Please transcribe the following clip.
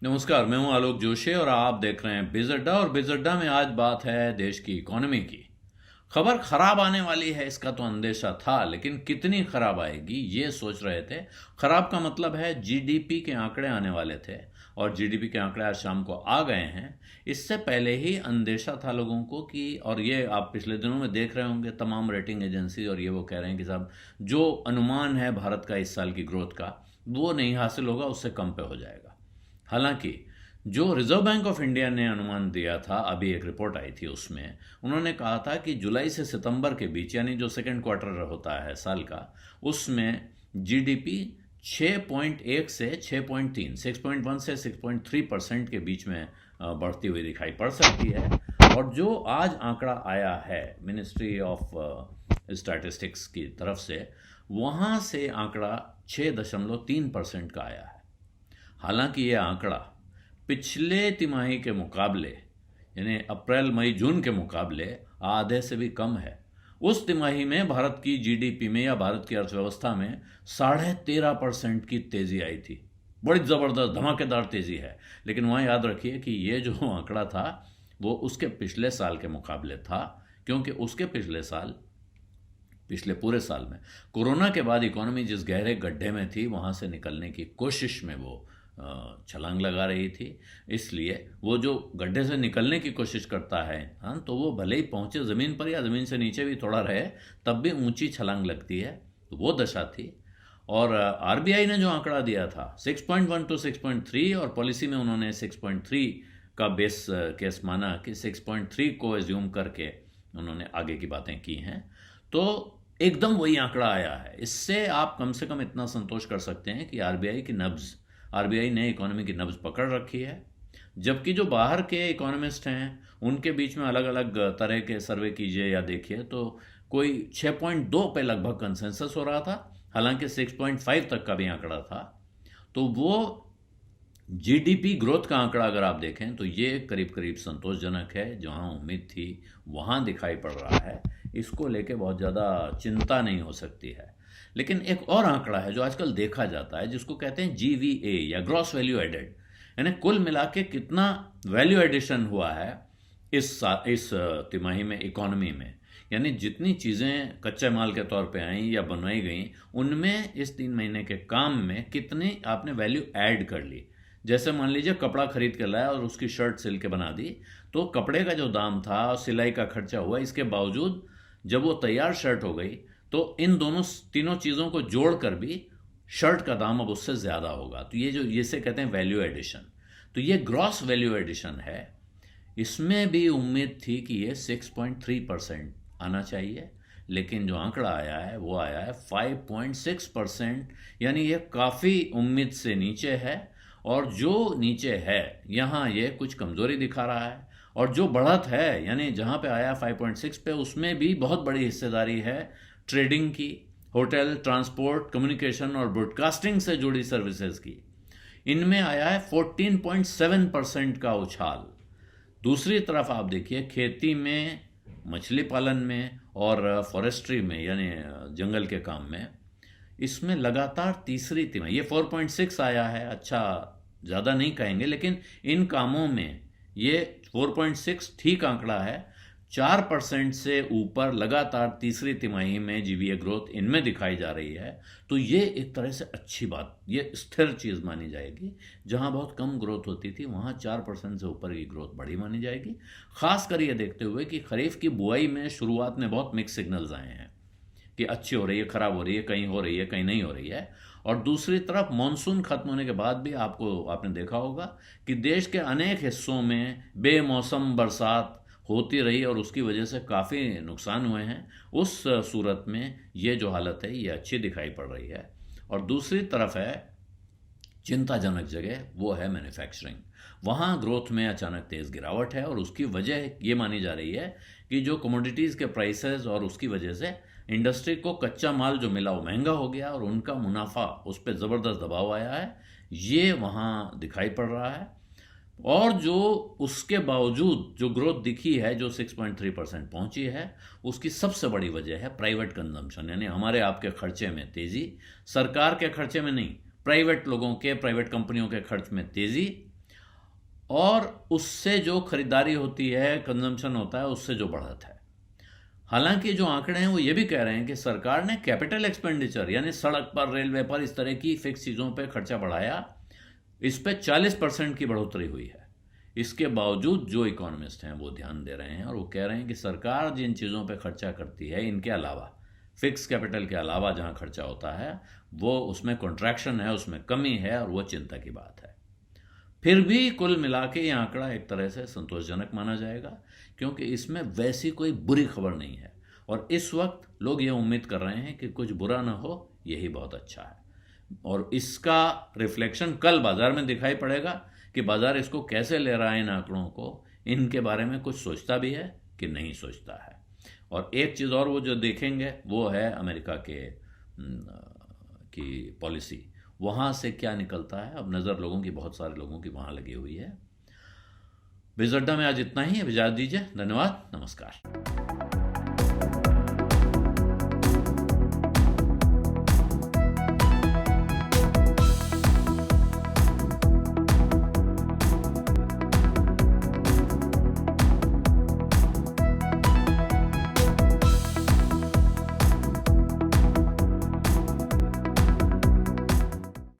नमस्कार, मैं हूं आलोक जोशी और आप देख रहे हैं बिज अड्डा। और बिज अड्डा में आज बात है देश की इकोनॉमी की। खबर खराब आने वाली है इसका तो अंदेशा था, लेकिन कितनी खराब आएगी ये सोच रहे थे। खराब का मतलब है जीडीपी के आंकड़े आने वाले थे और जीडीपी के आंकड़े आज शाम को आ गए हैं। इससे पहले ही अंदेशा था लोगों को कि, और ये आप पिछले दिनों में देख रहे होंगे तमाम रेटिंग एजेंसी, और ये वो कह रहे हैं कि साहब जो अनुमान है भारत का इस साल की ग्रोथ का वो नहीं हासिल होगा, उससे कम पे हो जाएगा। हालांकि जो रिजर्व बैंक ऑफ इंडिया ने अनुमान दिया था, अभी एक रिपोर्ट आई थी उसमें उन्होंने कहा था कि जुलाई से सितंबर के बीच, यानी जो सेकेंड क्वार्टर होता है साल का, उसमें जीडीपी 6.1 से 6.3, 6.1 से 6.3% के बीच में बढ़ती हुई दिखाई पड़ सकती है। और जो आज आंकड़ा आया है मिनिस्ट्री ऑफ स्टैटिस्टिक्स की तरफ से, वहाँ से आंकड़ा 6.3% का आया है। हालांकि यह आंकड़ा पिछले तिमाही के मुकाबले, यानी अप्रैल मई जून के मुकाबले आधे से भी कम है। उस तिमाही में भारत की जीडीपी में या भारत की अर्थव्यवस्था में 13.5% की तेजी आई थी। बड़ी ज़बरदस्त धमाकेदार तेजी है। लेकिन वहाँ याद रखिए कि ये जो आंकड़ा था वो उसके पिछले साल के मुकाबले था, क्योंकि उसके पिछले पूरे साल में कोरोना के बाद इकोनॉमी जिस गहरे गड्ढे में थी वहाँ से निकलने की कोशिश में वो छलांग लगा रही थी। इसलिए वो जो गड्ढे से निकलने की कोशिश करता है, हाँ, तो वो भले ही पहुंचे ज़मीन पर या ज़मीन से नीचे भी थोड़ा रहे, तब भी ऊंची छलांग लगती है। तो वो दशा थी। और आरबीआई ने जो आंकड़ा दिया था 6.1 टू 6.3, और पॉलिसी में उन्होंने 6.3 का बेस केस माना कि 6.3 को एज्यूम करके उन्होंने आगे की बातें की हैं। तो एकदम वही आंकड़ा आया है। इससे आप कम से कम इतना संतोष कर सकते हैं कि आरबीआई ने इकोनॉमी की नब्ज पकड़ रखी है। जबकि जो बाहर के इकोनॉमिस्ट हैं उनके बीच में अलग अलग तरह के सर्वे कीजिए या देखिए तो कोई 6.2 पे लगभग कंसेंसस हो रहा था, हालांकि 6.5 तक का भी आंकड़ा था। तो वो जीडीपी ग्रोथ का आंकड़ा अगर आप देखें तो ये करीब करीब संतोषजनक है। जहां उम्मीद थी वहां दिखाई पड़ रहा है। इसको लेके बहुत ज़्यादा चिंता नहीं हो सकती है। लेकिन एक और आंकड़ा है जो आजकल देखा जाता है, जिसको कहते हैं जीवीए या ग्रॉस वैल्यू एडेड, यानी कुल मिला के कितना वैल्यू एडिशन हुआ है इस तिमाही में इकोनॉमी में। यानी जितनी चीज़ें कच्चे माल के तौर पे आई या बनवाई गई, उनमें इस 3 महीने के काम में कितनी आपने वैल्यू ऐड कर ली। जैसे मान लीजिए कपड़ा खरीद के लाया और उसकी शर्ट सिल के बना दी, तो कपड़े का जो दाम था और सिलाई का खर्चा हुआ, इसके बावजूद जब वो तैयार शर्ट हो गई तो इन तीनों चीज़ों को जोड़कर भी शर्ट का दाम अब उससे ज़्यादा होगा। तो ये जो इसे कहते हैं वैल्यू एडिशन, तो ये ग्रॉस वैल्यू एडिशन है। इसमें भी उम्मीद थी कि ये 6.3% आना चाहिए, लेकिन जो आंकड़ा आया है वो आया है 5.6%, यानी ये काफ़ी उम्मीद से नीचे है। और जो नीचे है यहाँ ये कुछ कमज़ोरी दिखा रहा है। और जो बढ़त है, यानी जहाँ पे आया 5.6 पे, उसमें भी बहुत बड़ी हिस्सेदारी है ट्रेडिंग की, होटल, ट्रांसपोर्ट, कम्युनिकेशन और ब्रॉडकास्टिंग से जुड़ी सर्विसेज की। इनमें आया है 14.7% का उछाल। दूसरी तरफ आप देखिए खेती में, मछली पालन में और फॉरेस्ट्री में, यानी जंगल के काम में, इसमें लगातार तीसरी तिमाही ये 4.6 आया है। अच्छा, ज़्यादा नहीं कहेंगे, लेकिन इन कामों में ये 4.6 ठीक आंकड़ा है। 4% से ऊपर लगातार तीसरी तिमाही में जीवीए ग्रोथ इनमें दिखाई जा रही है। तो ये एक तरह से अच्छी बात, ये स्थिर चीज़ मानी जाएगी। जहां बहुत कम ग्रोथ होती थी वहां 4% से ऊपर की ग्रोथ बड़ी मानी जाएगी। खासकर ये देखते हुए कि खरीफ की बुआई में शुरुआत में बहुत मिक्स सिग्नल्स आए हैं कि अच्छी हो रही है, ख़राब हो रही है, कहीं हो रही है, कहीं नहीं हो रही है। और दूसरी तरफ मानसून खत्म होने के बाद भी आपने देखा होगा कि देश के अनेक हिस्सों में बेमौसम बरसात होती रही और उसकी वजह से काफ़ी नुकसान हुए हैं। उस सूरत में ये जो हालत है ये अच्छी दिखाई पड़ रही है। और दूसरी तरफ है चिंताजनक जगह, वो है मैन्युफैक्चरिंग। वहाँ ग्रोथ में अचानक तेज़ गिरावट है और उसकी वजह ये मानी जा रही है कि जो कमोडिटीज़ के प्राइसेस, और उसकी वजह से इंडस्ट्री को कच्चा माल जो मिला वो महंगा हो गया और उनका मुनाफा, उस पर ज़बरदस्त दबाव आया है, ये वहाँ दिखाई पड़ रहा है। और जो उसके बावजूद जो ग्रोथ दिखी है, जो 6.3% पहुंची है, उसकी सबसे बड़ी वजह है प्राइवेट कंजम्पशन, यानी हमारे आपके खर्चे में तेज़ी। सरकार के खर्चे में नहीं, प्राइवेट लोगों के, प्राइवेट कंपनियों के खर्च में तेज़ी। और उससे जो खरीदारी होती है, कंजम्पशन होता है, उससे जो बढ़त है। हालांकि जो आंकड़े हैं वो ये भी कह रहे हैं कि सरकार ने कैपिटल एक्सपेंडिचर यानी सड़क पर, रेलवे पर, इस तरह की फिक्स चीज़ों पे खर्चा बढ़ाया, इस पे 40% की बढ़ोतरी हुई है। इसके बावजूद जो इकोनॉमिस्ट हैं वो ध्यान दे रहे हैं और वो कह रहे हैं कि सरकार जिन चीज़ों पे खर्चा करती है, इनके अलावा, फिक्स कैपिटल के अलावा जहाँ खर्चा होता है, वो उसमें कॉन्ट्रैक्शन है, उसमें कमी है, और वो चिंता की बात है। फिर भी कुल मिला के ये आंकड़ा एक तरह से संतोषजनक माना जाएगा, क्योंकि इसमें वैसी कोई बुरी खबर नहीं है, और इस वक्त लोग ये उम्मीद कर रहे हैं कि कुछ बुरा ना हो, यही बहुत अच्छा है। और इसका रिफ्लेक्शन कल बाजार में दिखाई पड़ेगा कि बाजार इसको कैसे ले रहा है, इन आंकड़ों को, इनके बारे में कुछ सोचता भी है कि नहीं सोचता है। और एक चीज़ और वो जो देखेंगे वो है अमेरिका के की पॉलिसी, वहाँ से क्या निकलता है। अब नज़र लोगों की, बहुत सारे लोगों की वहाँ लगी हुई है। बिज़ अड्डा में आज इतना ही। अब इजाज़त दीजिए। धन्यवाद। नमस्कार।